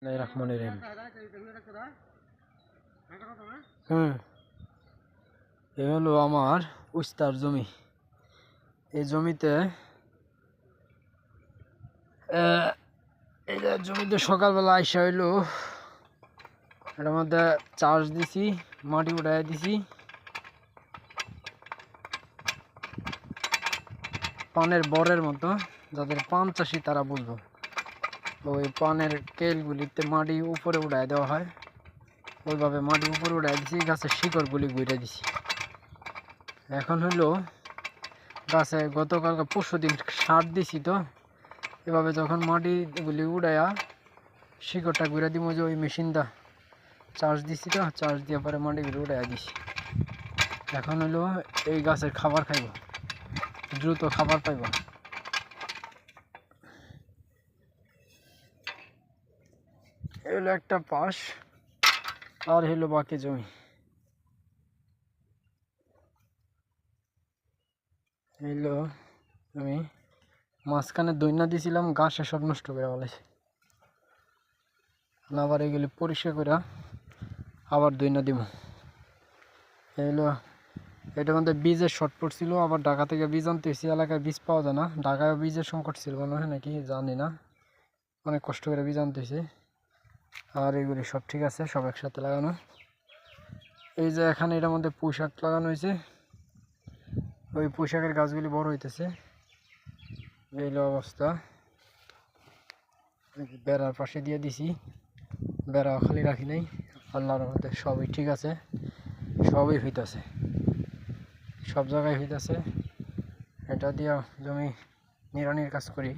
রহমানির রহিম। হুম, এ হলো আমার উস্তার জমি। এই জমিতে এই জমিতে সকালবেলা আইসা হইলো এটার মধ্যে চাষ দিছি, মাটি উঠাই দিছি। পানের বরের মতো, যাদের পান চাষি তারা বুঝবো। ওই পানের কেলগুলিতে মাটি উপরে উঠাই দেওয়া হয়, ওইভাবে মাটি উপরে উঠাই দিছি, গাছের শিকড়গুলি ঘুরে দিছি। এখন হলো গাছে গতকালকে পরশুদিন সার দিছি, তো এভাবে যখন মাটিগুলি উড়াইয়া শিকড়টা ঘুরে দিব, যে ওই মেশিনটা চার্জ দিছি, তো চার্জ দিয়ে পরে মাটিগুলি উড়াইয়া দিছি। এখন হলো এই গাছের খাবার খাইব, দ্রুত খাবার পাইব। এই হলো একটা পাশ, আর হলো বাকি জমি। হইলো আমি মাঝখানে দইনা দিছিলাম, ঘাসে সব নষ্ট করে ফেলেছে। আবার এগুলি পরিষ্কার করে আবার দইনা দিব। এইলো এটার মধ্যে বীজের শর্ট পড়ছিল, আবার ঢাকা থেকে বীজ আনতে হয়েছে। এলাকায় বীজ পাওয়া যায় না, ঢাকায় বীজের সংকট ছিল মনে হয় নাকি, জানি না। অনেক কষ্ট করে বীজ আনতে হয়েছে। আর এগুলি সব ঠিক আছে, সব একসাথে লাগানো। এই যে এখানে এটার মধ্যে পুঁই শাক লাগানো হয়েছে, ওই পুঁই শাকের গাছগুলি বড় হইতেছে। এইলো অবস্থা। বেড়ার পাশে দিয়ে দিছি, বেড়া খালি রাখি নাই। আল্লাহর মধ্যে সবই ঠিক আছে, সবই হইতেছে, সব জায়গায় হইতেছে। এটা দিয়া জমি নিড়ানির কাজ করি।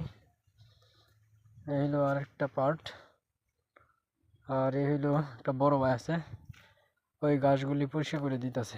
এই হইলো আরেকটা পার্ট। আর এই হইলো একটা বড় ভাই আছে, ওই গাছগুলি পরিষ্কার করে দিতেছে।